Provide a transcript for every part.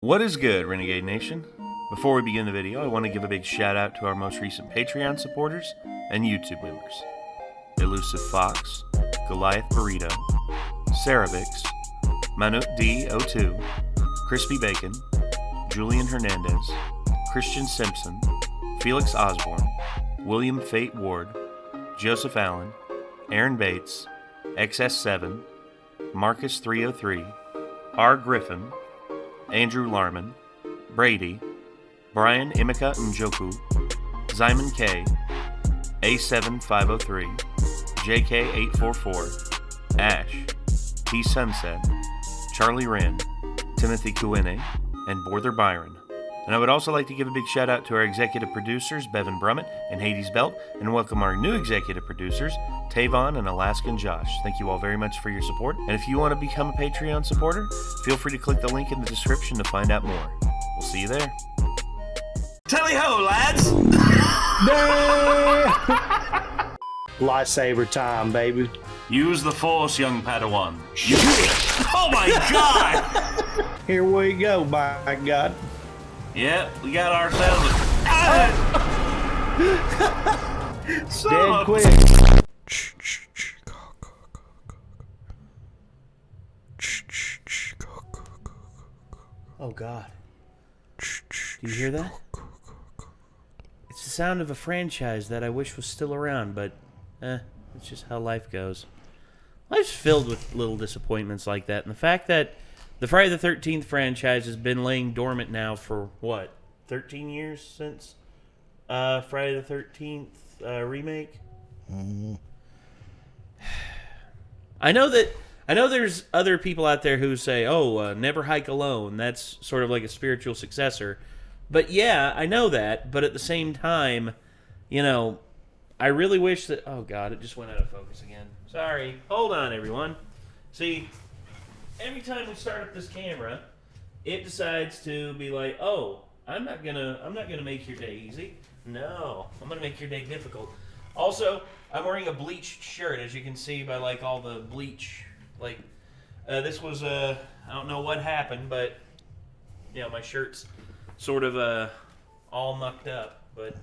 What is good, Renegade Nation? Before we begin the video, I want to give a big shout out to our most recent Patreon supporters and YouTube members. Elusive Fox, Goliath Burrito, Ceravix, Manut D02, Crispy Bacon, Julian Hernandez, Christian Simpson, Felix Osborn, William Fate Ward, Joseph Allen, Aaron Bates, XS7, Marcus 303, R. Griffin, Andrew Larman, Brady, Brian Imika Njoku, Zyman K, A7503, JK844, Ash, T Sunset, Charlie Wren, Timothy Kuine, and Borther Byron. And I would also like to give a big shout out to our executive producers, Bevan Brummett and Hades Belt, and welcome our new executive producers, Tavon and Alaskan Josh. Thank you all very much for your support. And if you want to become a Patreon supporter, feel free to click the link in the description to find out more. We'll see you there. Tally-ho, lads! Lightsaber time, baby. Use the Force, young Padawan. Oh my god! Here we go, by God. Yep, we got ourselves a... Dead quick. Oh God. Do you hear that? It's the sound of a franchise that I wish was still around, but it's just how life goes. Life's filled with little disappointments like that, and the fact that the Friday the 13th franchise has been laying dormant now for, what, 13 years since Friday the 13th remake? Mm-hmm. I know there's other people out there who say, Never Hike Alone. That's sort of like a spiritual successor. But yeah, I know that. But at the same time, I really wish that... Oh, God, it just went out of focus again. Sorry. Hold on, everyone. See... Every time we start up this camera, it decides to be like, I'm not gonna make your day easy. No, I'm gonna make your day difficult. Also, I'm wearing a bleached shirt, as you can see by like all the bleach. This was I don't know what happened, but my shirt's sort of all mucked up. But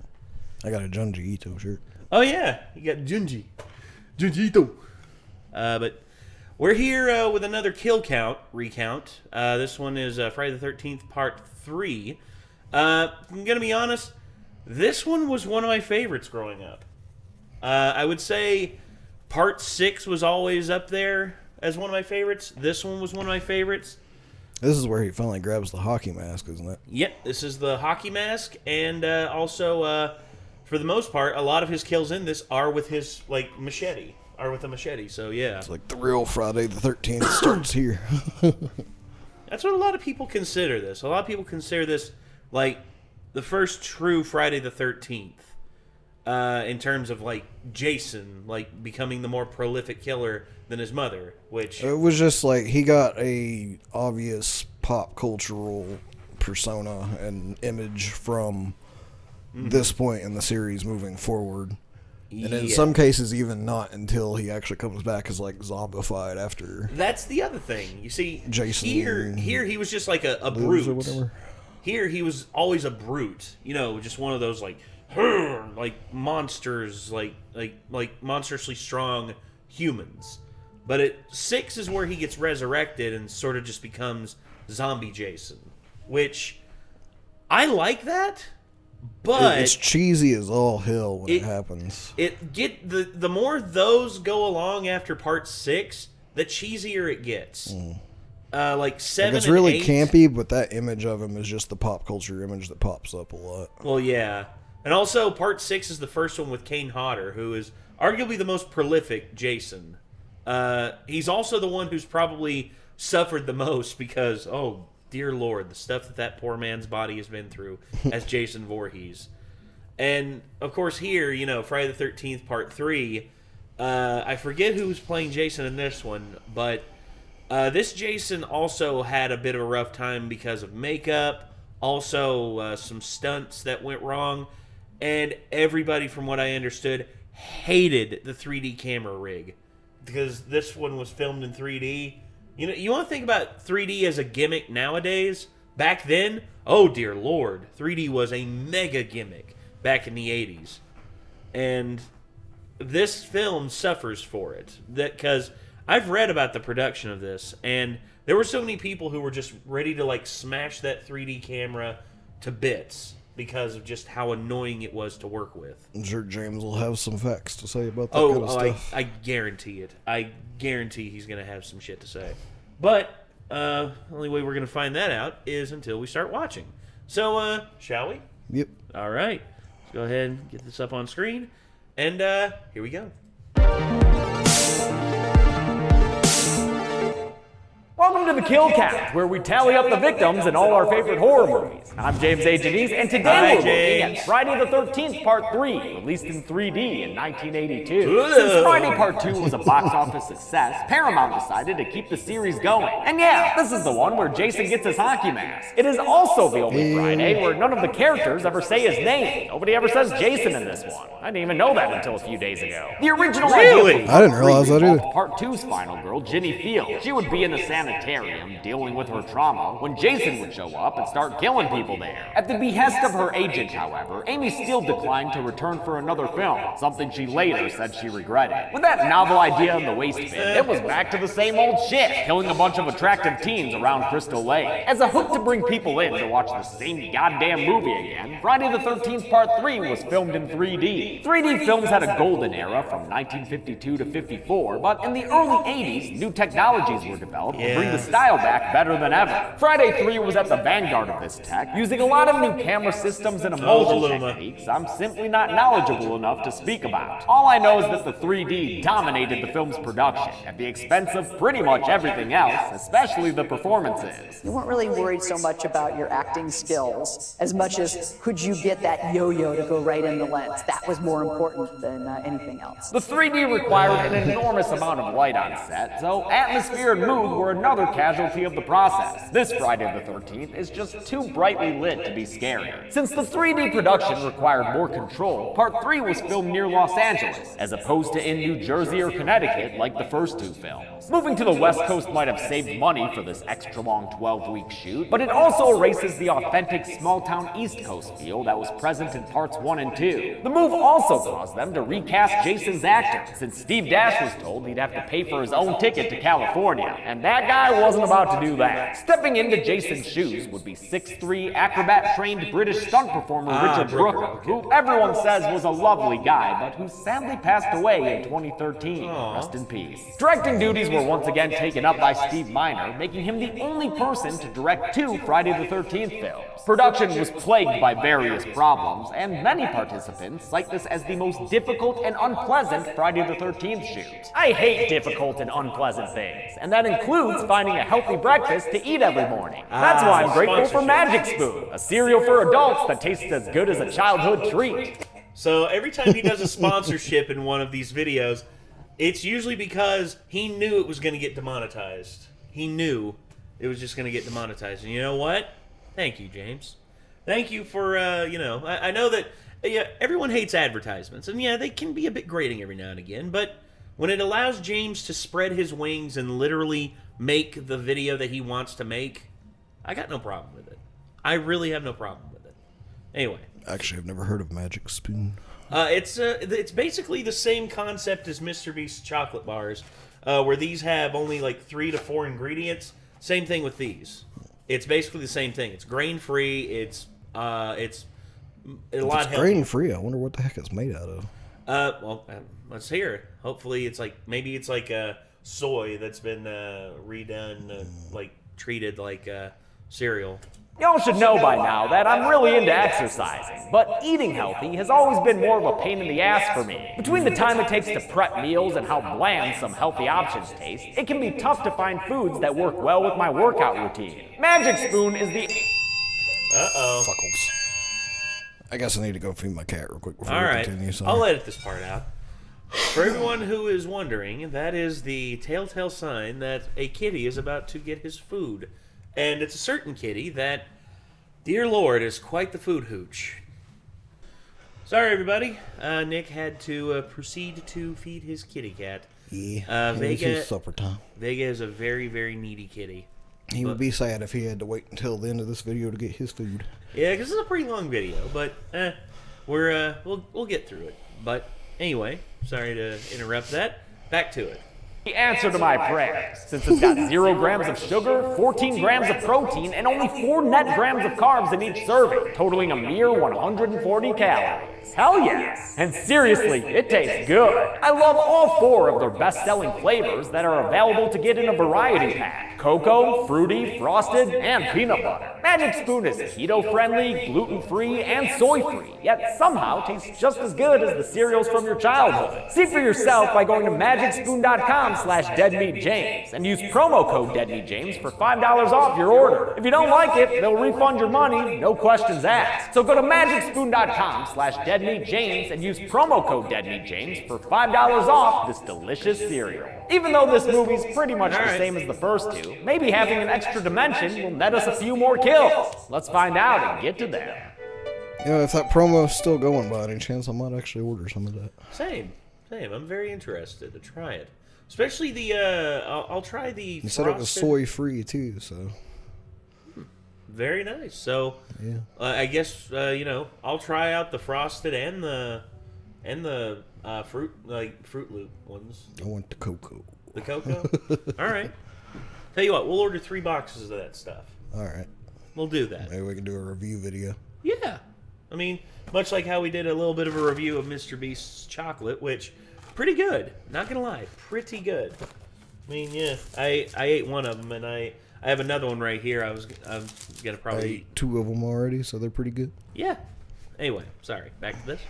I got a Junji Ito shirt. Oh yeah, you got Junji Ito. But. We're here with another kill count, recount. This one is Friday the 13th, Part 3. I'm going to be honest, this one was one of my favorites growing up. I would say Part 6 was always up there as one of my favorites. This one was one of my favorites. This is where he finally grabs the hockey mask, isn't it? Yep, this is the hockey mask, and also, for the most part, a lot of his kills in this are with his, machete. Or with a machete, so yeah. It's like the real Friday the 13th starts here. That's what a lot of people consider this. A lot of people consider this like the first true Friday the 13th. In terms of Jason, becoming the more prolific killer than his mother, which... It was just he got a obvious pop cultural persona and image from this point in the series moving forward. And in some cases, even not until he actually comes back as zombified after. That's the other thing. You see, Jason here he was just a brute. Or whatever. Here he was always a brute. Just one of those monsters, monstrously strong humans. But at 6 is where he gets resurrected and sort of just becomes zombie Jason, which I like that. But it's cheesy as all hell when it happens. The more those go along after Part 6, the cheesier it gets. 7 it's really and 8, campy, but that image of him is just the pop culture image that pops up a lot. Well, yeah. And also, Part 6 is the first one with Kane Hodder, who is arguably the most prolific Jason. He's also the one who's probably suffered the most because, dear Lord, the stuff that poor man's body has been through as Jason Voorhees. And, of course, here, Friday the 13th, Part 3, I forget who was playing Jason in this one, but this Jason also had a bit of a rough time because of makeup, also some stunts that went wrong, and everybody, from what I understood, hated the 3D camera rig because this one was filmed in 3D. You want to think about 3D as a gimmick nowadays, back then, oh dear Lord, 3D was a mega gimmick back in the 80s. And this film suffers for it. Because I've read about the production of this, and there were so many people who were just ready to like smash that 3D camera to bits because of just how annoying it was to work with. I'm sure James will have some facts to say about that kind of stuff. I guarantee it. I guarantee he's going to have some shit to say. But the only way we're going to find that out is until we start watching. So, shall we? Yep. All right. Let's go ahead and get this up on screen. And here we go. Welcome to the Kill Count, where we tally up the victims in all our favorite horror movies. I'm James A. Janice, and today we're looking at Friday the 13th Part 3, released in 3D in 1982. Since Friday Part 2 was a box office success, Paramount decided to keep the series going. And yeah, this is the one where Jason gets his hockey mask. It is also the only Friday where none of the characters ever say his name. Nobody ever says Jason in this one. I didn't even know that until a few days ago. The original idea I didn't realize that either. Part 2's final girl, Ginny Field. She would be in the sanitarium dealing with her trauma when Jason would show up and start killing people there. At the behest of her agent, however, Amy Steele declined to return for another film, something she later said she regretted. With that novel idea in the waste bin, it was back to the same old shit, killing a bunch of attractive teens around Crystal Lake. As a hook to bring people in to watch the same goddamn movie again, Friday the 13th Part 3 was filmed in 3D. 3D films had a golden era from 1952 to 54, but in the early 80s, new technologies were developed to bring the style back better than ever. Friday 3 was at the vanguard of this tech, using a lot of new camera systems and emulsion techniques I'm simply not knowledgeable enough to speak about. All I know is that the 3D dominated the film's production, at the expense of pretty much everything else, especially the performances. You weren't really worried so much about your acting skills, as much as could you get that yo-yo to go right in the lens. That was more important than anything else. The 3D required an enormous amount of light on set, so atmosphere and mood were another casualty of the process. This Friday the 13th is just too brightly lit to be scary. Since the 3D production required more control, Part 3 was filmed near Los Angeles, as opposed to in New Jersey or Connecticut like the first two films. Moving to the West Coast might have saved money for this extra long 12-week shoot, but it also erases the authentic small-town East Coast feel that was present in Parts 1 and 2. The move also caused them to recast Jason's actor, since Steve Dash was told he'd have to pay for his own ticket to California, and that guy wasn't about to do that. Stepping into Jason's shoes would be 6'3" acrobat-trained British stunt performer Richard Brooker, who everyone says was a lovely guy, but who sadly passed away in 2013. Rest in peace. Directing duties were once again taken up by Steve Miner, making him the only person to direct 2 Friday the 13th films. Production was plagued by various problems, and many participants cite this as the most difficult and unpleasant Friday the 13th shoot. I hate difficult and unpleasant things, and that includes finding a healthy breakfast to eat every morning. That's why I'm grateful for Magic Spoon, a cereal for adults that tastes as good as a childhood treat. So every time he does a sponsorship in one of these videos, it's usually because he knew it was going to get demonetized. He knew it was just going to get demonetized. And you know what? Thank you, James. Thank you for, I know that everyone hates advertisements. And yeah, they can be a bit grating every now and again. But when it allows James to spread his wings and literally make the video that he wants to make, I got no problem with it. I really have no problem with it. Anyway. Actually, I've never heard of Magic Spoon. It's basically the same concept as Mr. Beast's chocolate bars, where these have only like 3 to 4 ingredients. Same thing with these. It's basically the same thing. It's grain-free. It's a lot healthier. Grain-free, I wonder what the heck it's made out of. Let's hear it. Hopefully, it's like soy that's been redone, treated like cereal. Y'all should know by now that I'm really into exercising, but eating healthy has always been more of a pain in the ass for me. Between the time it takes to prep meals and how bland some healthy options taste, it can be tough to find foods that work well with my workout routine. Magic Spoon is the... Fuckles. I guess I need to go feed my cat real quick before we continue. So. I'll edit this part out. For everyone who is wondering, that is the telltale sign that a kitty is about to get his food. And it's a certain kitty that, dear Lord, is quite the food hooch. Sorry, everybody. Nick had to proceed to feed his kitty cat. Yeah, Vega, supper time. Vega is a very, very needy kitty. He would be sad if he had to wait until the end of this video to get his food. Yeah, because it's a pretty long video, but we'll get through it. But anyway, sorry to interrupt that. Back to it. The answer to my prayers, since it's got 0 grams of sugar, 14 grams of protein, and only 4 net grams of carbs in each serving, totaling a mere 140 calories. Hell yes! And seriously, it tastes good. I love all 4 of their best-selling flavors that are available to get in a variety pack: cocoa, fruity, frosted, and peanut butter. Magic Spoon is keto-friendly, gluten-free, and soy-free, yet somehow tastes just as good as the cereals from your childhood. See for yourself by going to magicspoon.com/deadmeatjames and use promo code deadmeatjames for $5 off your order. If you don't like it, they'll refund your money, no questions asked. So go to magicspoon.com/deadmeatjames and use promo code deadmeatjames for $5 off this delicious cereal. Even though this movie's pretty much the same as the first 2, maybe having an extra dimension will net us a few more kills. Let's find out and get to them. If that promo's still going by any chance, I might actually order some of that. Same. I'm very interested to try it. Especially the, I'll try the You said it was soy-free, too, so... Very nice. So, yeah. I guess, I'll try out the frosted and the Fruit Loop ones. I want the cocoa. The cocoa? All right. Tell you what, we'll order 3 boxes of that stuff. All right. We'll do that. Maybe we can do a review video. Yeah. I mean, much like how we did a little bit of a review of Mr. Beast's chocolate, which, pretty good. Not going to lie, pretty good. I mean, yeah, I ate one of them, and I have another one right here. I'm going to probably... I ate 2 of them already, so they're pretty good. Yeah. Anyway, sorry. Back to this.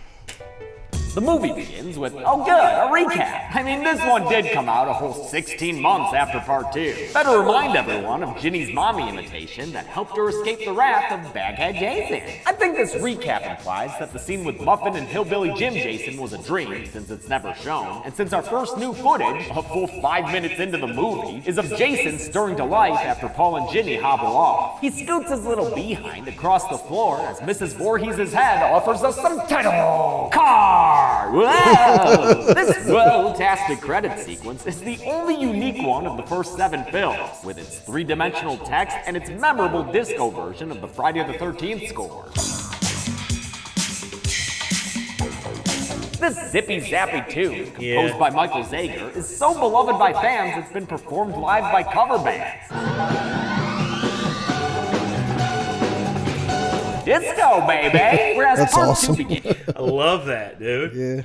The movie begins with, oh good, a recap. I mean, this one did come out a whole 16 months after part 2. Better remind everyone of Ginny's mommy imitation that helped her escape the wrath of Baghead Jason. I think this recap implies that the scene with Muffin and Hillbilly Jim Jason was a dream, since it's never shown, and since our first new footage, a full 5 minutes into the movie, is of Jason stirring to life after Paul and Ginny hobble off. He scoots his little behind across the floor as Mrs. Voorhees' head offers us some title card. Wow! This whoa-tastic credit sequence is the only unique one of the first 7 films, with its 3-dimensional text and its memorable disco version of the Friday the 13th score. This zippy-zappy tune, composed by Michael Zager, is so beloved by fans it's been performed live by cover bands. Disco, baby! Whereas That's part awesome. 2 begins. I love that, dude. Yeah.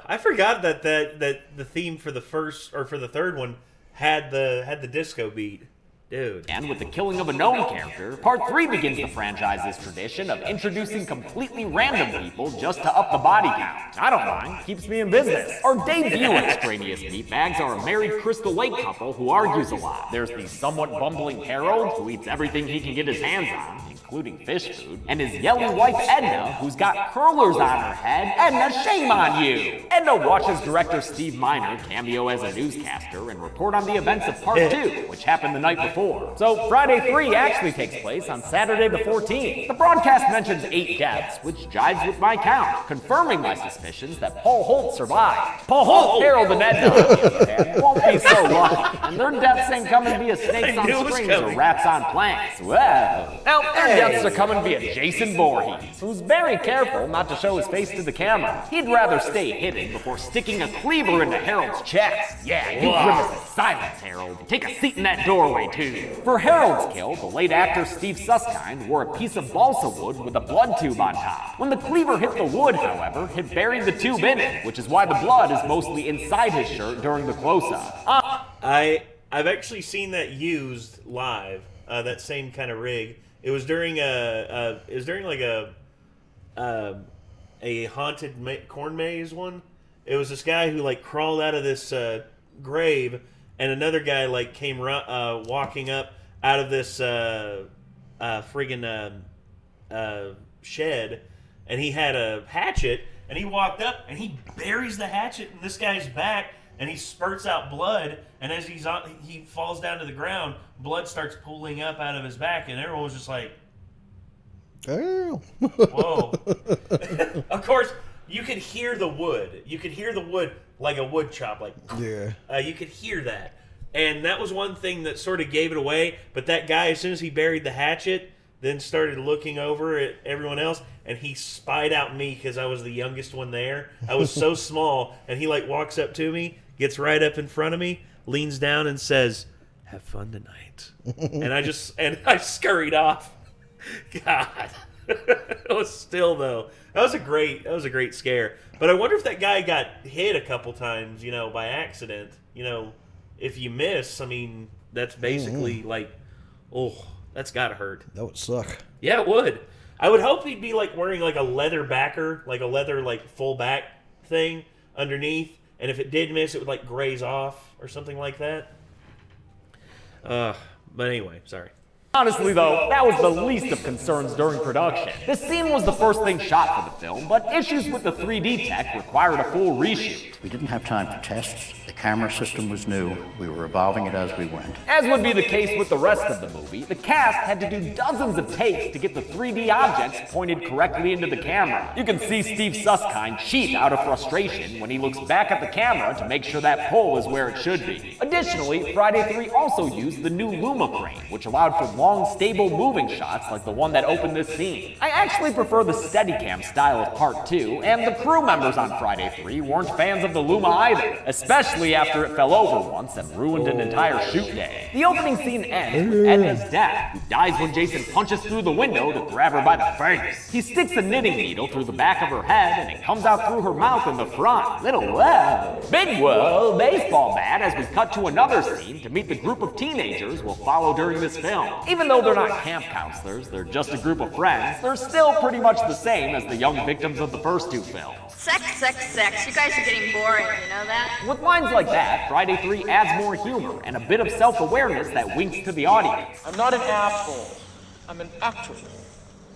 I forgot that the theme for the third one had the disco beat. Dude. And with the killing of a known character, part 3 begins the franchise's tradition of introducing completely random people just to up the body count. I don't mind, keeps me in business. Our debut extraneous meatbags are a married Crystal Lake couple who argues a lot. There's the somewhat bumbling Harold, who eats everything he can get his hands on, including fish food, and his yellow wife Edna, who's got curlers on her head. Edna, shame on you! Edna watches director Steve Miner cameo as a newscaster and report on the events of part 2, which happened the night before. So Friday 3 actually takes place on Saturday the 14th. The broadcast mentions 8 deaths, which jives with my count, confirming my suspicions that Paul Holt survived. Paul Holt, Harold, and Edna, on the other hand, won't be so lucky, and their deaths ain't coming via snakes on strings or rats on planks. Well, now their deaths are coming via Jason Voorhees, who's very careful not to show his face to the camera. He'd rather stay hidden before sticking a cleaver into Harold's chest. Yeah, you grimace in silence, Harold. Take a seat in that doorway, too. For Harold's kill, the late actor Steve Susskind wore a piece of balsa wood with a blood tube on top. When the cleaver hit the wood, however, it buried the tube in it, which is why the blood is mostly inside his shirt during the close-up. I've actually seen that used live, that same kind of rig. It was during a haunted corn maze one. It was this guy who crawled out of this grave, and another guy came walking up out of this friggin' shed, and he had a hatchet, and he walked up and he buries the hatchet in this guy's back, and he spurts out blood, and as he falls down to the ground, blood starts pooling up out of his back, and everyone was just like, Damn. whoa. Of course, you could hear the wood. You could hear the wood like a wood chop. Yeah. You could hear that. And that was one thing that sort of gave it away. But that guy, as soon as he buried the hatchet, then started looking over at everyone else, and he spied out me because I was the youngest one there. I was so small, and he like walks up to me, gets right up in front of me, leans down and says, "Have fun tonight." and I scurried off. God. It was still though. That was a great scare. But I wonder if that guy got hit a couple times, by accident. If you miss, I mean, that's basically like, oh, that's gotta hurt. That would suck. Yeah, it would. I would hope he'd be like wearing like a leather backer, like a leather like full back thing underneath, and if it did miss, it would like graze off or something like that. But anyway, sorry. Honestly, though, that was the least of concerns during production. This scene was the first thing shot for the film, but issues with the 3D tech required a full reshoot. We didn't have time for tests. The camera system was new. We were evolving it as we went. As would be the case with the rest of the movie, the cast had to do dozens of takes to get the 3D objects pointed correctly into the camera. You can see Steve Susskind cheat out of frustration when he looks back at the camera to make sure that pole is where it should be. Additionally, Friday 3 also used the new Luma crane, which allowed for long, stable moving shots like the one that opened this scene. I actually prefer the Steadicam style of Part 2, and the crew members on Friday 3 weren't fans of the Luma either, especially after it fell over once and ruined an entire shoot day. The opening scene ends with Edna's death, who dies when Jason punches through the window to grab her by the face. He sticks a knitting needle through the back of her head, and it comes out through her mouth in the front. Little whoa. Big whoa, baseball bat, as we cut to another scene to meet the group of teenagers we'll follow during this film. Even though they're not camp counselors, they're just a group of friends, they're still pretty much the same as the young victims of the first two films. Sex, sex, sex. You guys are getting boring, you know that? With lines like that, Friday 3 adds more humor and a bit of self-awareness that winks to the audience. I'm not an asshole. I'm an actor.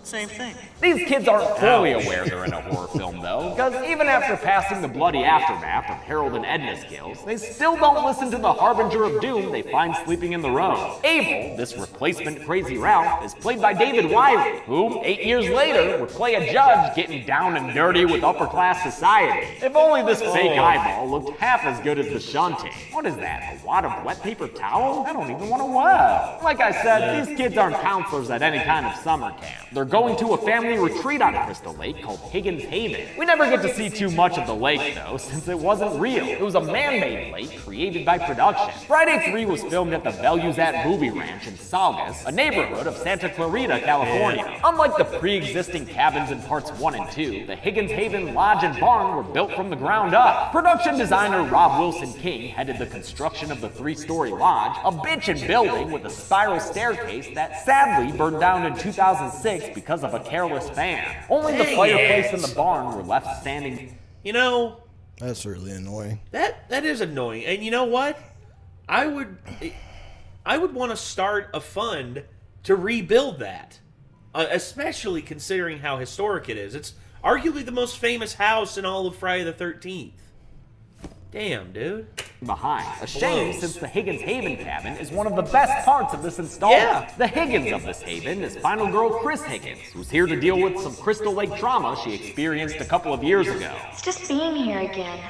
Same thing. These kids aren't fully aware they're in a horror film, though, because even after passing the bloody aftermath of Harold and Edna's kills, they still don't listen to the harbinger of doom they find sleeping in the road. Abel, this replacement Crazy Ralph, is played by David Wiley, who, 8 years later, would play a judge getting down and dirty with upper-class society. If only this fake eyeball looked half as good as the shunting. What is that, a wad of wet paper towel? I don't even want to wow. Like I said, these kids aren't counselors at any kind of summer camp. They're going to a family retreat on Crystal Lake called Higgins Haven. We never get to see too much of the lake, though, since it wasn't real. It was a man-made lake created by production. Friday 3 was filmed at the Values-At Movie Ranch in Saugus, a neighborhood of Santa Clarita, California. Unlike the pre-existing cabins in parts 1 and 2, the Higgins Haven Lodge and barn were built from the ground up. Production designer Rob Wilson King headed the construction of the 3-story lodge, a bitchin' building with a spiral staircase that sadly burned down in 2006 because of a careless fan. Only the fireplace and the barn were left standing. That's really annoying. That is annoying. And you know what? I would want to start a fund to rebuild that, especially considering how historic it is. It's arguably the most famous house in all of Friday the 13th. Damn, dude. Behind. A shame, since the Higgins Haven cabin is one of the best parts of this installment. Yeah. The Higgins of this haven is final girl Chris Higgins, who's here to deal with some Crystal Lake trauma she experienced a couple of years ago. It's just being here again.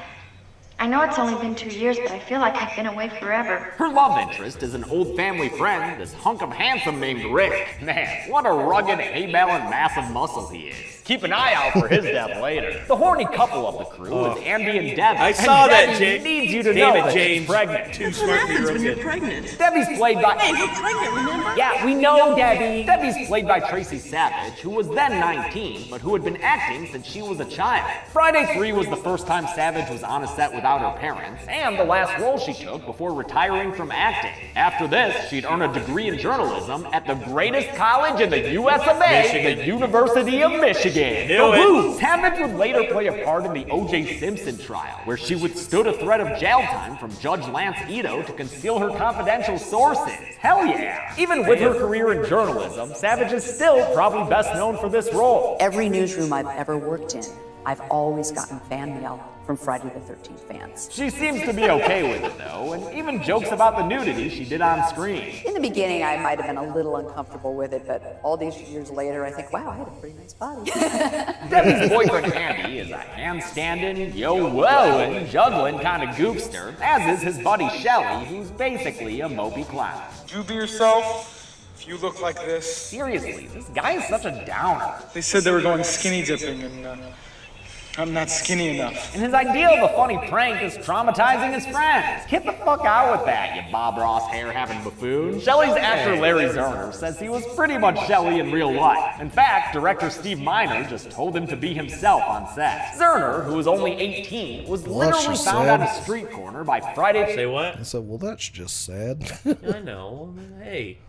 I know it's only been 2 years, but I feel like I've been away forever. Her love interest is an old family friend, this hunk of handsome named Rick. Man, what a rugged, hay-baling mass of muscle he is. Keep an eye out for his death later. The horny couple of the crew is Andy and Debbie. I saw and that, Debbie James. needs you to Damn know it, that James. she's pregnant. Too smart for your own good. pregnant. Debbie's played by... Hey, you're pregnant, remember? Yeah, we know, Debbie. Debbie's played by Tracy Savage, who was then 19, but who had been acting since she was a child. Friday 3 was the first time Savage was on a set without her parents, and the last role she took before retiring from acting. After this, she'd earn a degree in journalism at the greatest college in the US of A, Michigan. the University of Michigan. Knew it. Woo! Savage would later play a part in the O.J. Simpson trial, where she withstood a threat of jail time from Judge Lance Ito to conceal her confidential sources. Hell yeah! Even with her career in journalism, Savage is still probably best known for this role. Every newsroom I've ever worked in I've always gotten fan mail from Friday the 13th fans. She seems to be okay with it, though, and even jokes about the nudity she did on screen. In the beginning, I might have been a little uncomfortable with it, but all these years later, I think, wow, I had a pretty nice body. Debbie's boyfriend, Andy, is a handstanding, yo-whoa-ing, juggling kind of goofster, as is his buddy Shelly, who's basically a mopey clown. You be yourself if you look like this. Seriously, this guy is such a downer. They said they were going skinny dipping, and I'm not skinny enough. And his idea of a funny prank is traumatizing his friends. Get the fuck out with that, you Bob Ross hair-having buffoon. Shelley's actor Larry Zerner says he was pretty much Shelley in real life. In fact, director Steve Miner just told him to be himself on set. Zerner, who was only 18, was literally found on a street corner by Friday... Say what? I said, well, that's just sad. I know. Hey,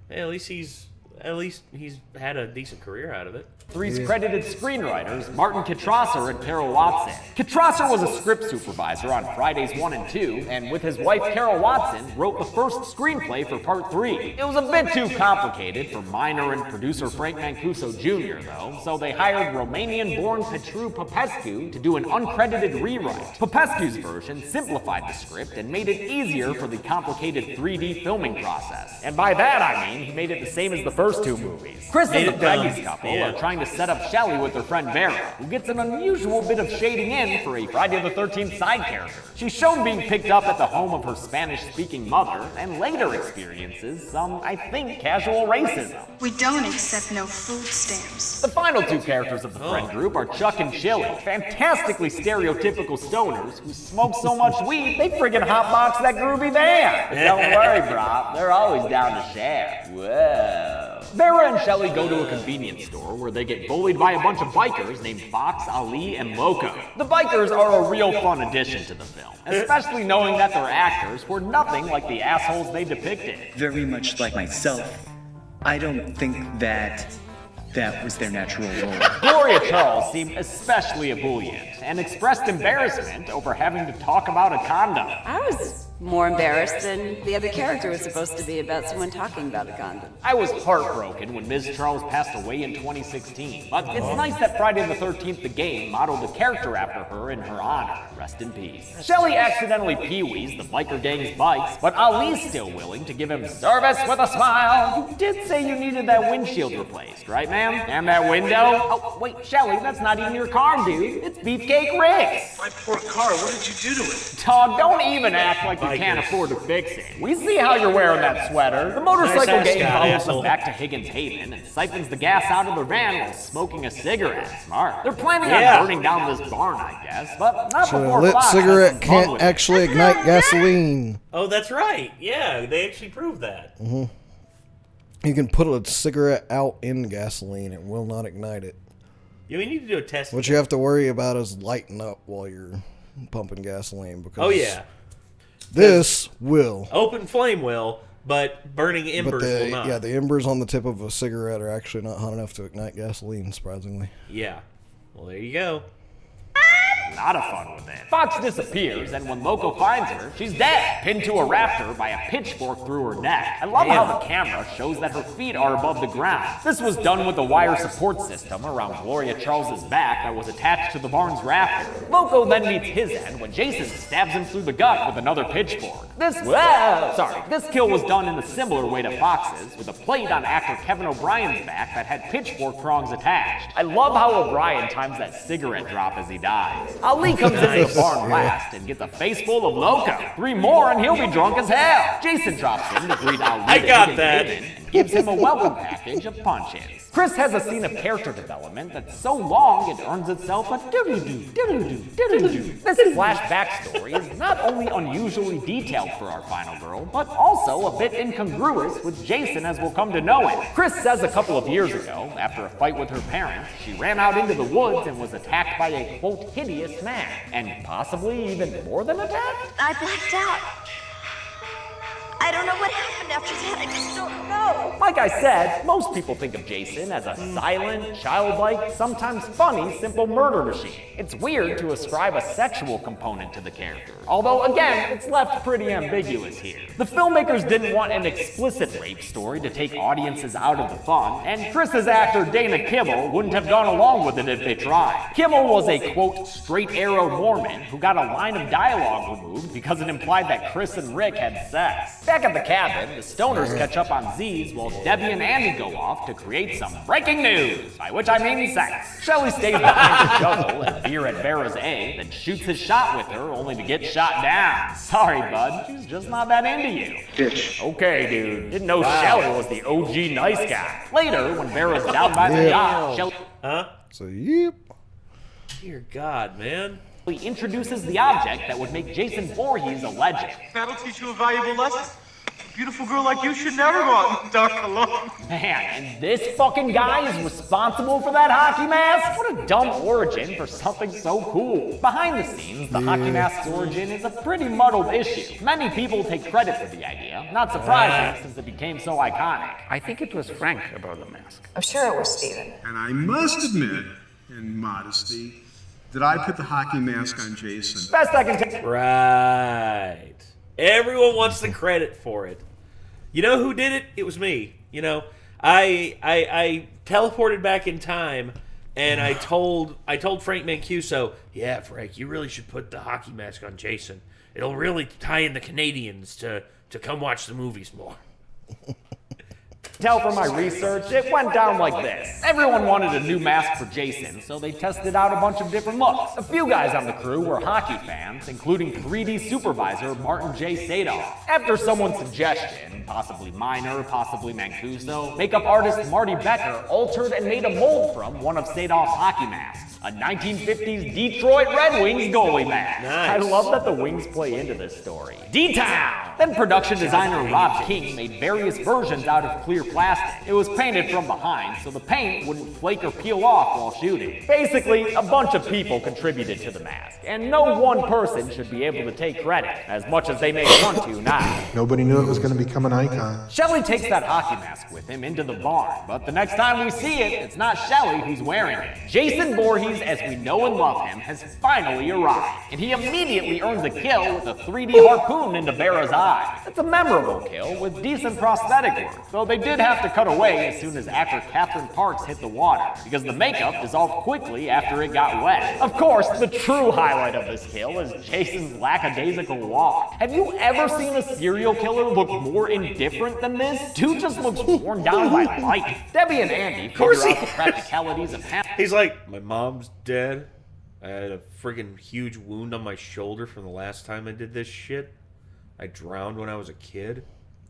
at least he's had a decent career out of it. Three's credited screenwriters, Martin Kitrosser and Carol Watson. Kitrosser was a script supervisor on Fridays 1 and 2, and with his wife Carol Watson, wrote the first screenplay for Part 3. It was a bit too complicated for Miner and producer Frank Mancuso Jr., though, so they hired Romanian-born Petru Popescu to do an uncredited rewrite. Popescu's version simplified the script and made it easier for the complicated 3D filming process. And by that I mean he made it the same as the first two movies. Chris and the Peggy's couple are trying to set up Shelley with her friend Vera, who gets an unusual bit of shading in for a Friday the 13th side character. She's shown being picked up at the home of her Spanish-speaking mother, and later experiences some, I think, casual racism. We don't accept no food stamps. The final two characters of the friend group are Chuck and Chili, fantastically stereotypical stoners who smoke so much weed they friggin' hotbox that groovy van. Don't worry, brah, they're always down to share. Whoa. Vera and Shelley go to a convenience store where they get bullied by a bunch of bikers named Fox, Ali, and Loco. The bikers are a real fun addition to the film, especially knowing that their actors were nothing like the assholes they depicted. Very much like myself, I don't think that was their natural role. Gloria Charles seemed especially ebullient and expressed embarrassment over having to talk about a condom. I was more embarrassed than the other character was supposed to be about someone talking about a condom. I was heartbroken when Ms. Charles passed away in 2016, but it's nice that Friday the 13th the game modeled a character after her in her honor. Rest in peace. Shelley accidentally pee-wees the biker gang's bikes, but Ali's still willing to give him service with a smile. You did say you needed that windshield replaced, right ma'am? And that window? Oh, wait, Shelley, that's not even your car, dude. It's Beefcake Rick's. My poor car, what did you do to it? Dog, don't even act like you can't afford to fix it. We see how you're wearing that sweater. The motorcycle gang follows them back to Higgins Haven and siphons the gas out of their van while smoking a cigarette. Smart. They're planning on burning down this barn, I guess, but not So before a lit Fox cigarette can't actually ignite gasoline. Oh, that's right. Yeah, they actually proved that. You can put a cigarette out in gasoline. It will not ignite it. Yeah, we need to do a test. What you have to worry about is lighting up while you're pumping gasoline. Because Oh, yeah. this will. Open flame will, but burning embers will not. Yeah, the embers on the tip of a cigarette are actually not hot enough to ignite gasoline, surprisingly. Yeah. Well, there you go. Not a fun with it. Fox disappears, and when Loco finds her, she's dead, pinned to a rafter by a pitchfork through her neck. I love how the camera shows that her feet are above the ground. This was done with a wire support system around Gloria Charles's back that was attached to the barn's rafter. Loco then meets his end when Jason stabs him through the gut with another pitchfork. This kill was done in a similar way to Fox's, with a plate on actor Kevin O'Brien's back that had pitchfork prongs attached. I love how O'Brien times that cigarette drop as he dies. Ali comes into the barn last and gets a face full of Loco. 3 more and he'll be drunk as hell. Jason drops in to greet Ali. I got that. And gives him a welcome package of punch-ins. Chris has a scene of character development that's so long it earns itself a doodle-doo, doodle-doo, doodle-doo. This flash backstory is not only unusually detailed for our final girl, but also a bit incongruous with Jason as we'll come to know him. Chris says a couple of years ago, after a fight with her parents, she ran out into the woods and was attacked by a, quote, hideous man. And possibly even more than attacked? I blacked out. I don't know what happened after that. I just don't know. Like I said, most people think of Jason as a silent, childlike, sometimes funny, simple murder machine. It's weird to ascribe a sexual component to the character, although again, it's left pretty ambiguous here. The filmmakers didn't want an explicit rape story to take audiences out of the fun, and Chris's actor Dana Kimmel wouldn't have gone along with it if they tried. Kimmel was a, quote, straight arrow Mormon who got a line of dialogue removed because it implied that Chris and Rick had sex. Back at the cabin, the stoners catch up on Z's while Debbie and Andy go off to create some breaking news, by which I mean sex. Shelley stays behind to juggle and veer at Vera's A, then shoots his shot with her only to get shot down. Sorry, bud, she's just not that into you. Bitch. Okay, dude, didn't know Shelley was the OG nice guy. Later, when Vera's down by the yacht, Shelley... Huh? So, yep. Dear God, man. He introduces the object that would make Jason Voorhees a legend. That'll teach you a valuable lesson. A beautiful girl like you should never go out in the dark alone. Man, and this fucking guy is responsible for that hockey mask? What a dumb origin for something so cool. Behind the scenes, the hockey mask's origin is a pretty muddled issue. Many people take credit for the idea, not surprising since it became so iconic. I think it was Frank about the mask. I'm sure it was Steven. And I must admit, in modesty, that I put the hockey mask on Jason. Best I can tell. Right. Everyone wants the credit for it. You know who did it? It was me. You know, I teleported back in time, and I told Frank Mancuso, yeah, Frank, you really should put the hockey mask on Jason. It'll really tie in the Canadians to come watch the movies more. Tell from my research, it went down like this. Everyone wanted a new mask for Jason, so they tested out a bunch of different looks. A few guys on the crew were hockey fans, including 3D supervisor Martin J. Sadoff. After someone's suggestion, possibly minor, possibly Mancuso, makeup artist Marty Becker altered and made a mold from one of Sadoff's hockey masks, a 1950s Detroit Red Wings goalie mask. Nice. I love that the Wings play into this story. D-Town! Then production designer Rob King made various versions out of clear plastic. It was painted from behind, so the paint wouldn't flake or peel off while shooting. Basically, a bunch of people contributed to the mask, and no one person should be able to take credit, as much as they may want to now. Nobody knew it was going to become an icon. Shelley takes that hockey mask with him into the barn, but the next time we see it, it's not Shelley who's wearing it. Jason Voorhees, as we know and love him, has finally arrived, and he immediately earns a kill with a 3D harpoon into Vera's eye. It's a memorable kill with decent prosthetic work, though they did have to cut away as soon as actor Catherine Parks hit the water, because the makeup dissolved quickly after it got wet. Of course, the true highlight of this kill is Jason's lackadaisical walk. Have you ever seen a serial killer look more indifferent than this? Dude just looks worn down by life. Debbie and Andy figure out the practicalities of He's like, my mom's dead. I had a friggin' huge wound on my shoulder from the last time I did this shit. I drowned when I was a kid.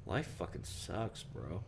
Life fucking sucks, bro.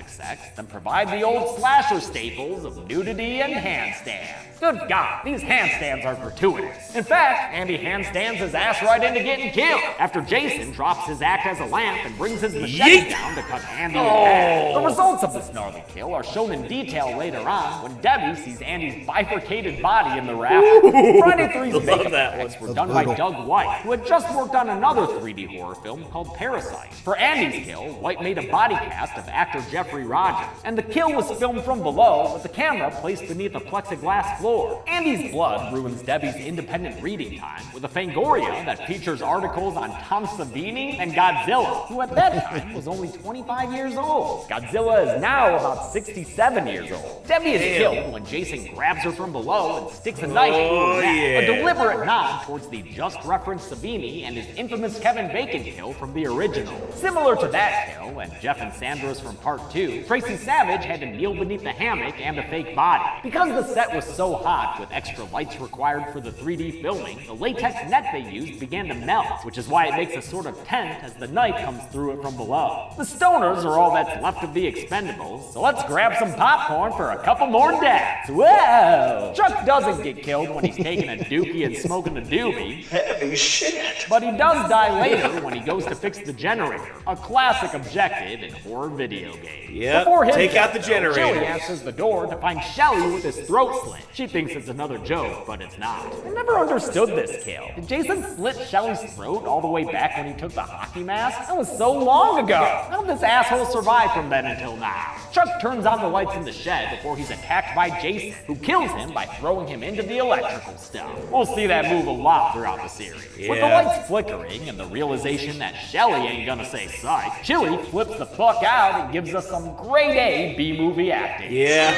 Sex, then provide the old slasher staples of nudity and handstands. Good God, these handstands are gratuitous. In fact, Andy handstands his ass right into getting killed after Jason drops his act as a lamp and brings his machete down to cut Andy in half. The results of this gnarly kill are shown in detail later on when Debbie sees Andy's bifurcated body in the rafters. Friday 3's makeup effects were done by Doug White, who had just worked on another 3D horror film called Parasite. For Andy's kill, White made a body cast of actor Jeffrey Rogers, and the kill was filmed from below with the camera placed beneath a plexiglass floor. Andy's blood ruins Debbie's independent reading time with a Fangoria that features articles on Tom Savini and Godzilla, who at that time was only 25 years old. Godzilla is now about 67 years old. Debbie is killed when Jason grabs her from below and sticks a knife through her neck, a deliberate nod towards the just referenced Savini and his infamous Kevin Bacon kill from the original. Similar to that kill and Jeff and Sandra's from Part 2, Tracy Savage had to kneel beneath the hammock and a fake body. Because the set was so hot with extra lights required for the 3D filming, the latex net they used began to melt, which is why it makes a sort of tent as the knife comes through it from below. The stoners are all that's left of the Expendables, so let's grab some popcorn for a couple more deaths. Whoa! Chuck doesn't get killed when he's taking a dookie and smoking a doobie. Heavy shit. But he does die later when he goes to fix the generator, a classic objective in horror video games. stage. Yep, Before his take out the death, though, generators. Chili answers the door to find Shelly with his throat slit. She thinks it's another joke, but it's not. I never understood this kill. Did Jason slit Shelly's throat all the way back when he took the hockey mask? That was so long ago. How did this asshole survive from then until now? Chuck turns on the lights in the shed before he's attacked by Jason, who kills him by throwing him into the electrical stuff. We'll see that move a lot throughout the series. With the lights flickering and the realization that Shelly ain't gonna say psych, Chili flips the fuck out and gives us some grade A B-movie acting. Yeah.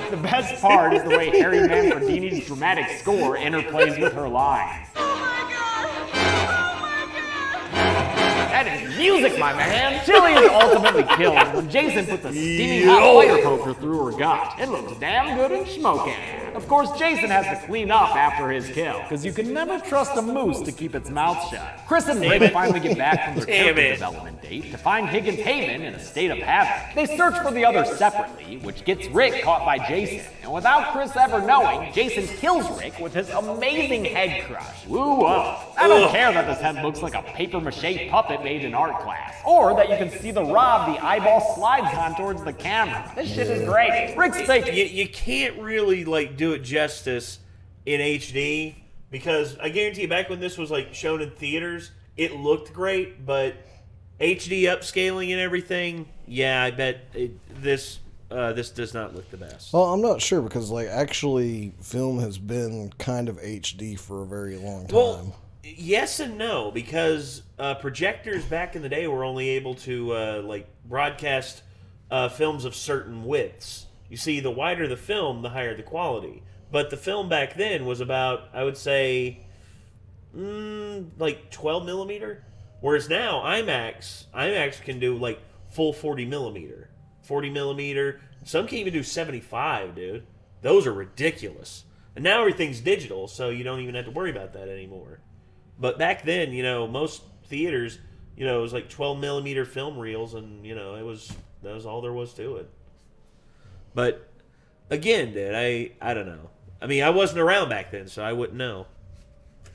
The best part is the way Harry Manfredini's dramatic score interplays with her lines. That is music, my man! Chili is ultimately killed when Jason puts a steaming hot fire poker through her gut. It looks damn good and smoking. Of course, Jason has to clean up after his kill, because you can never trust a moose to keep its mouth shut. Chris and Rick finally get back from their character development date to find Higgins Haven in a state of havoc. They search for the others separately, which gets Rick caught by Jason. And without Chris ever knowing, Jason kills Rick with his amazing head crush. Woo up! I don't care that this head looks like a papier-mâché puppet made in art class, or that you can see the rod the eyeball slides on towards the camera. This shit is great. Rick's fake. You can't really do it justice in HD, because I guarantee you back when this was shown in theaters, it looked great, but HD upscaling and everything, yeah, I bet this does not look the best. Well, I'm not sure because actually film has been kind of HD for a very long time. Well, yes and no, because projectors back in the day were only able to broadcast films of certain widths. You see, the wider the film, the higher the quality. But the film back then was about, I would say, 12 millimeter. Whereas now, IMAX can do full 40 millimeter. 40 millimeter. Some can even do 75, dude. Those are ridiculous. And now everything's digital, so you don't even have to worry about that anymore. But back then, most theaters, it was 12 millimeter film reels, and that was all there was to it. But again, dude, I don't know. I mean, I wasn't around back then, so I wouldn't know.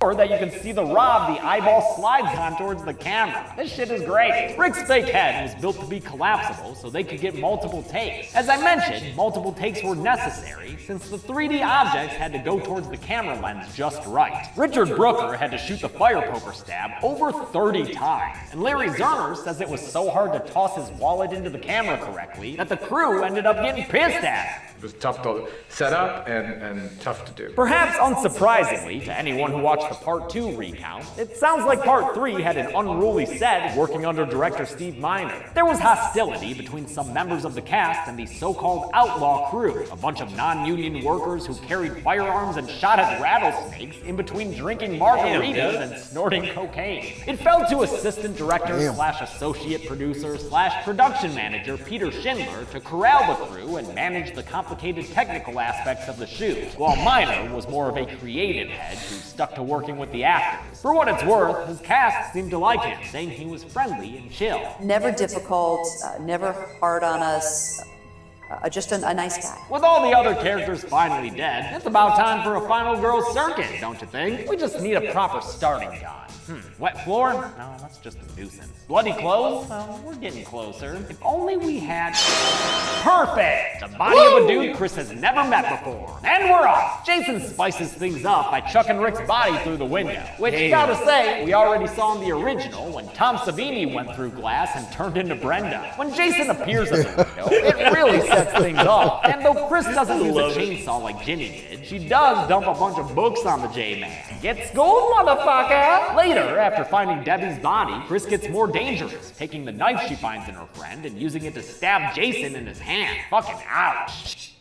Or that you can see the rod the eyeball slides on towards the camera. This shit is great. Rick's fake head was built to be collapsible so they could get multiple takes. As I mentioned, multiple takes were necessary since the 3D objects had to go towards the camera lens just right. Richard Brooker had to shoot the fire poker stab over 30 times. And Larry Zerner says it was so hard to toss his wallet into the camera correctly that the crew ended up getting pissed at him. It was tough to set up and tough to do. Perhaps unsurprisingly to anyone who watched the Part 2 recount, it sounds like Part 3 had an unruly set working under director Steve Miner. There was hostility between some members of the cast and the so-called outlaw crew, a bunch of non-union workers who carried firearms and shot at rattlesnakes in between drinking margaritas and snorting cocaine. It fell to assistant director / associate producer / production manager Peter Schindler to corral the crew and manage the complicated technical aspects of the shoot, while Miner was more of a creative head who stuck to working with the actors. For what it's worth, his cast seemed to like him, saying he was friendly and chill. Never difficult, never hard on us. Just a nice guy. With all the other characters finally dead, it's about time for a final girls circuit, don't you think? We just need a proper starting gun. Wet floor? No, that's just a nuisance. Bloody clothes? Well, we're getting closer. If only we had... Perfect! The body of a dude Chris has never met before. And we're off! Jason spices things up by chucking Rick's body through the window. Which, gotta say, we already saw in the original when Tom Savini went through glass and turned into Brenda. When Jason appears at the window, it really sets things off. And though Chris doesn't use a chainsaw like Ginny did, she does dump a bunch of books on the J-Man. Get schooled, motherfucker! Later, after finding Debbie's body, Chris gets more dangerous, taking the knife she finds in her friend and using it to stab Jason in his hand. Fucking ouch.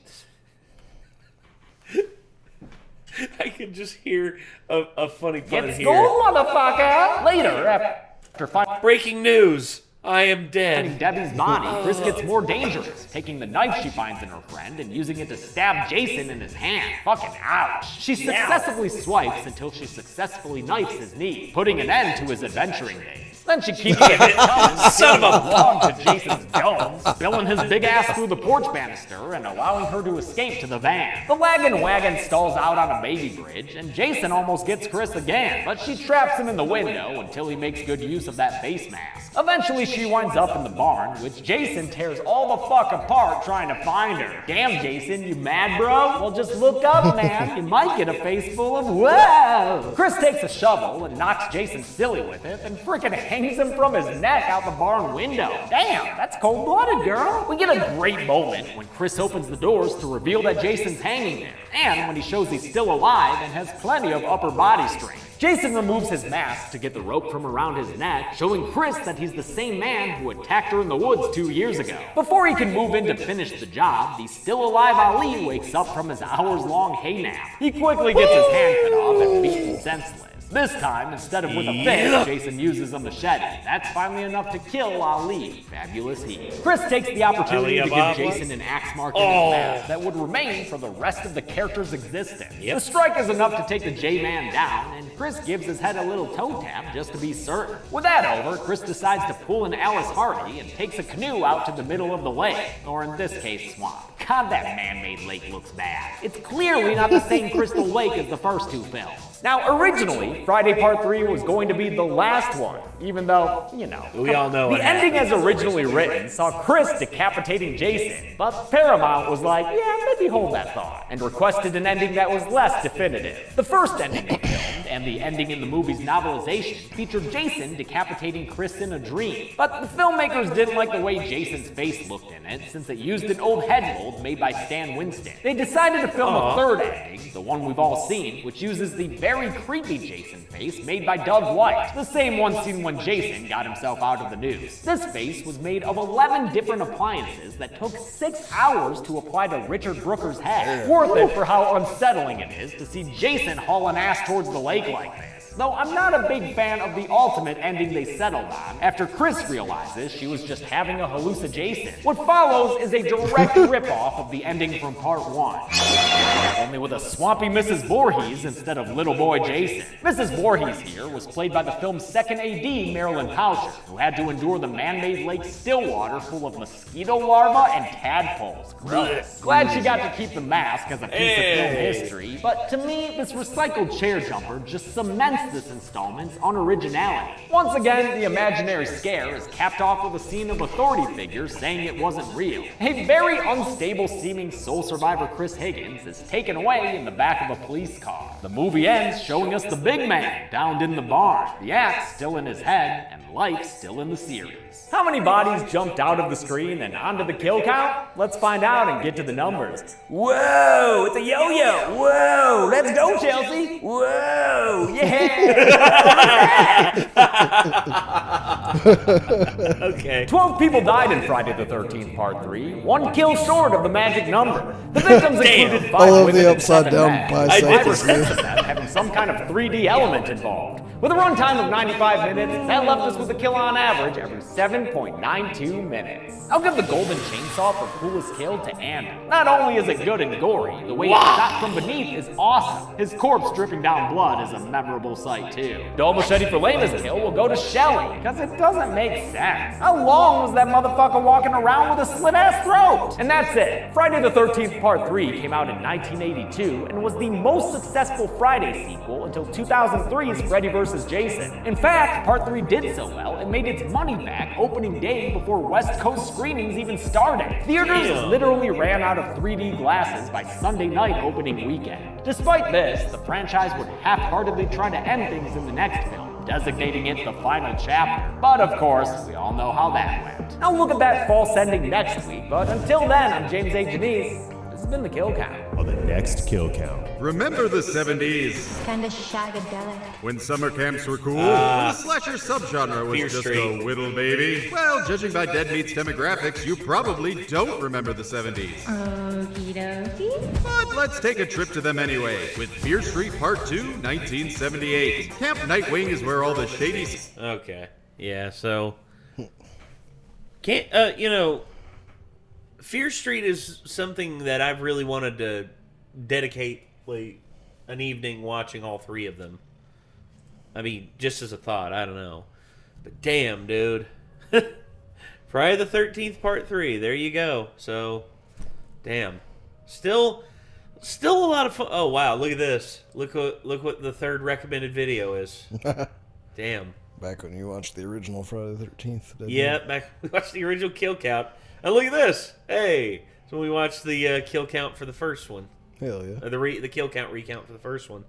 I could just hear a funny pun Get here. schooled, motherfucker! Later, after finding... Breaking news! I am dead. Finding Debbie's body, Chris gets more dangerous, taking the knife she finds in her friend and using it to stab Jason in his hand. Fucking ouch. She successfully swipes until she successfully knifes his knee, putting an end to his adventuring days. Then she keeps it coming, Son of a along to Jason's dome, spilling his big ass through the porch banister and allowing her to escape to the van. The wagon stalls out on a baby bridge, and Jason almost gets Chris again, but she traps him in the window until he makes good use of that face mask. Eventually, she winds up in the barn, which Jason tears all the fuck apart trying to find her. Damn, Jason, you mad, bro? Well, just look up, man. You might get a face full of whoa. Chris takes a shovel and knocks Jason silly with it, and frickin' hangs him from his neck out the barn window. Damn, that's cold-blooded, girl. We get a great moment when Chris opens the doors to reveal that Jason's hanging there, and when he shows he's still alive and has plenty of upper body strength. Jason removes his mask to get the rope from around his neck, showing Chris that he's the same man who attacked her in the woods 2 years ago. Before he can move in to finish the job, the still-alive Ali wakes up from his hours-long hay nap. He quickly gets his hand cut off and beaten senseless. This time, instead of with a fist, Jason uses a machete. That's finally enough to kill Ali. Fabulous he. Chris takes the opportunity to give Jason an axe mark in his mask that would remain for the rest of the character's existence. The strike is enough to take the J-Man down, and Chris gives his head a little toe tap just to be certain. With that over, Chris decides to pull an Alice Hardy and takes a canoe out to the middle of the lake, or in this case, swamp. God, that man-made lake looks bad. It's clearly not the same Crystal Lake as the first two films. Now, originally, Friday Part 3 was going to be the last one, even though, you know. We all know the ending as originally written saw Chris decapitating Jason, but Paramount was like, yeah, maybe hold that thought, and requested an ending that was less definitive. The first ending they filmed, and the ending in the movie's novelization, featured Jason decapitating Chris in a dream. But the filmmakers didn't like the way Jason's face looked in it, since it used an old head mold made by Stan Winston. They decided to film a third ending, the one we've all seen, which uses the very creepy Jason face made by Doug White, the same one seen when Jason got himself out of the news. This face was made of 11 different appliances that took 6 hours to apply to Richard Brooker's head. Worth it for how unsettling it is to see Jason hauling ass towards the lake like this. Though I'm not a big fan of the ultimate ending they settled on, after Chris realizes she was just having a hallucination. What follows is a direct ripoff of the ending from Part 1. Only with a swampy Mrs. Voorhees instead of little boy Jason. Mrs. Voorhees here was played by the film's second AD, Marilyn Poucher, who had to endure the man-made lake Stillwater full of mosquito larvae and tadpoles. Gross. Glad she got to keep the mask as a piece of film history, but to me, this recycled chair jumper just cements this installment's unoriginality. Once again, the imaginary scare is capped off with a scene of authority figures saying it wasn't real. A very unstable-seeming sole survivor Chris Higgins is taken away in the back of a police car. The movie ends showing us the big man downed in the barn, the axe still in his head, and life still in the series. How many bodies jumped out of the screen and onto the kill count? Let's find out and get to the numbers. Whoa, it's a yo-yo. Whoa, let's go, Chelsea. Whoa, yeah. Okay. 12 people died in Friday the 13th Part 3, 1 kill short of the magic number. The victims included 5 women and 7 men, 5 or 6 of them having some kind of 3D element involved. With a runtime of 95 minutes, that left us with a kill on average every 7.92 minutes. I'll give the golden chainsaw for coolest kill to Andy. Not only is it good and gory, the way it's shot from beneath is awesome. His corpse dripping down blood is a memorable sight too. Dull machete for lamest kill will go to Shelley, because it doesn't make sense. How long was that motherfucker walking around with a slit-ass throat? And that's it. Friday the 13th Part 3 came out in 1982 and was the most successful Friday sequel until 2003's Freddy vs. Jason. In fact, Part 3 did so well it made its money back opening day before West Coast screenings even started. Theaters literally ran out of 3D glasses by Sunday night opening weekend. Despite this, the franchise would half-heartedly try to end things in the next film, designating it the final chapter. But of course, we all know how that went. I'll look at that false ending next week, but until then, I'm James A. Janice. This has been the Kill Count. On the next Kill Count. Remember the 70s? Kinda shagadelic. When summer camps were cool? When the slasher subgenre was just a whittle baby? Well, judging by Dead Meat's demographics, you probably don't remember the 70s. Okie dokie. But let's take a trip to them anyway, with Fear Street Part 2, 1978. Camp Nightwing is where all the shady... Okay. Yeah, so... Fear Street is something that I've really wanted to dedicate an evening watching all 3 of them. I mean, just as a thought, I don't know. But damn, dude. Friday the 13th, Part 3. There you go. So, damn. Still a lot of fun. Oh, wow. Look at this. Look what the third recommended video is. Damn. Back when you watched the original Friday the 13th. Yeah, back when we watched the original kill count. And look at this. Hey. So we watched the kill count for the first one. Hell yeah. The kill count recount for the first one.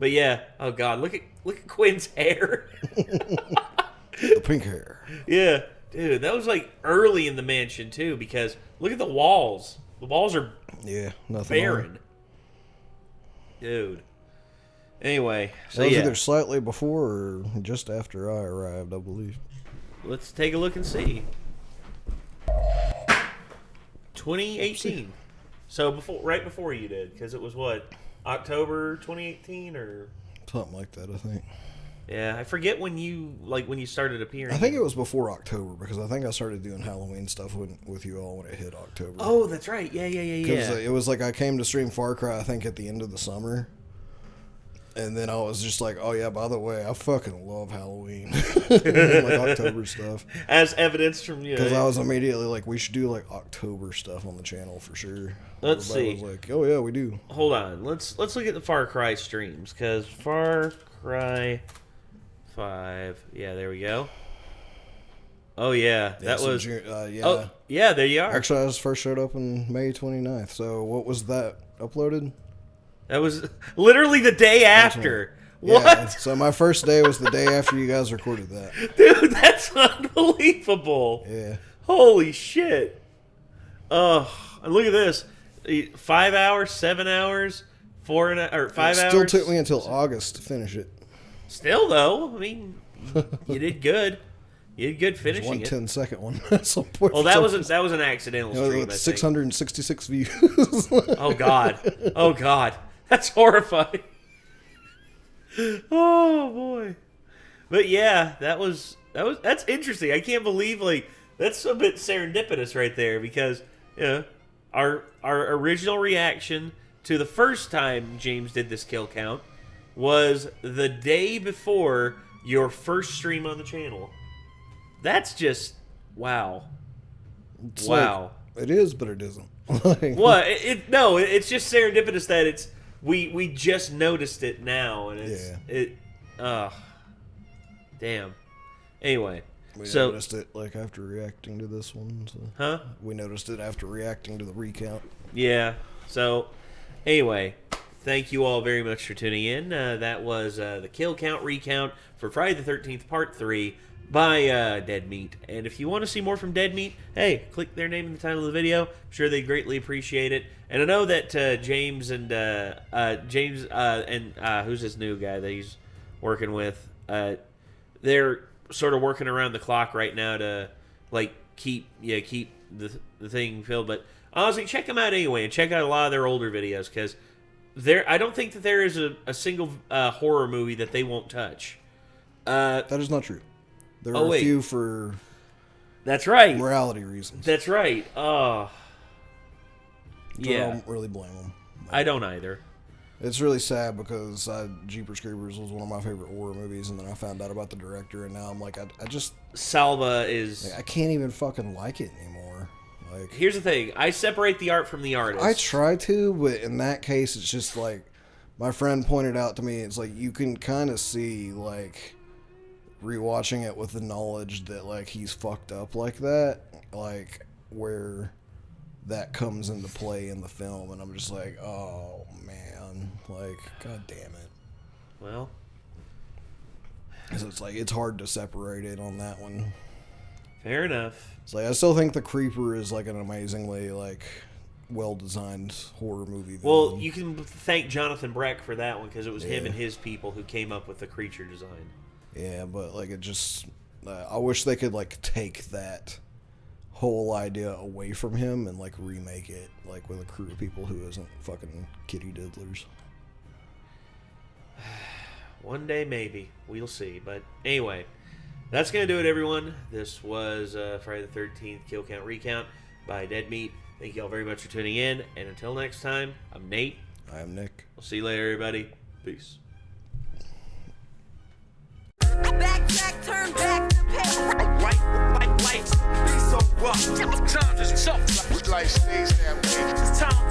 But yeah. Oh, God. Look at Quinn's hair. The pink hair. Yeah. Dude, that was like early in the mansion too, because look at the walls. The walls are nothing barren. Dude. Anyway, so that was yeah. either slightly before or just after I arrived, I believe. Let's take a look and see. 2018. So right before you did, because it was what, October 2018 or something like that, I think. Yeah, I forget when you started appearing. I think it was before October, because I think I started doing Halloween stuff with you all when it hit October. Oh, that's right. Yeah. Because it was like I came to stream Far Cry, I think, at the end of the summer. And then I was just like, oh yeah, by the way, I fucking love Halloween. Like October stuff. As evidence from you. Because I was immediately like, we should do like October stuff on the channel for sure. Let's Everybody see. was like, oh yeah, we do. Hold on. Let's look at the Far Cry streams, because Far Cry 5. Yeah, there we go. Oh yeah, that was June, yeah. Oh yeah, there you are. Actually, I first showed up on May 29th. So what was that uploaded? That was literally the day after. Yeah, What? so my first day was the day after you guys recorded that. Dude, that's unbelievable. Yeah. Holy shit. Oh, and look at this. 5 hours, 7 hours, 5 hours. It still took me until August to finish it. Still though, I mean, you did good. You did good finishing One it. 10-second one. At some point Well, that was an accidental stream. with 666 views. Oh god. Oh god. That's horrifying. Oh boy. But yeah, that's interesting. I can't believe that's a bit serendipitous right there, because our original reaction to the first time James did this kill count was the day before your first stream on the channel. That's just wow. It's wow. Like, it is, but it isn't. What? It's just serendipitous that we just noticed it now, and damn. Anyway, we noticed it after reacting to this one. So. Huh? We noticed it after reacting to the recount. Yeah. So, anyway, thank you all very much for tuning in. That was the kill count recount for Friday the 13th, Part 3 by Dead Meat. And if you want to see more from Dead Meat, hey, click their name in the title of the video. I'm sure they'd greatly appreciate it. And I know that James and who's this new guy that he's working with? They're sort of working around the clock right now to keep the thing filled. But honestly, check them out anyway, and check out a lot of their older videos, because I don't think that there is a single horror movie that they won't touch. That is not true. There are a few for that's right morality reasons. That's right. Oh, yeah. I don't really blame them. I don't either. It's really sad, because Jeepers Creepers was one of my favorite horror movies, and then I found out about the director, and now I'm like, I just Salva is. I can't even fucking like it anymore. Here's the thing: I separate the art from the artist. I try to, but in that case, it's just like my friend pointed out to me. It's like you can kind of see rewatching it with the knowledge that he's fucked up like that, where that comes into play in the film, and I'm just like, oh man, god damn it. Well, so it's hard to separate it on that one. Fair enough. It's I still think The Creeper is an amazingly well designed horror movie. Well, you can thank Jonathan Breck for that one, because it was him and his people who came up with the creature design. Yeah, but it just I wish they could take that whole idea away from him and remake it with a crew of people who isn't fucking kitty diddlers. One day maybe, we'll see. But anyway, that's gonna do it, everyone. This was Friday the 13th Kill Count Recount by Dead Meat. Thank you all very much for tuning in, and until next time, I'm Nate. I'm Nick. We'll see you later, everybody. Peace. Backtrack, turn back, right, Be so rough. Time just sucks. Life stays that way. It's time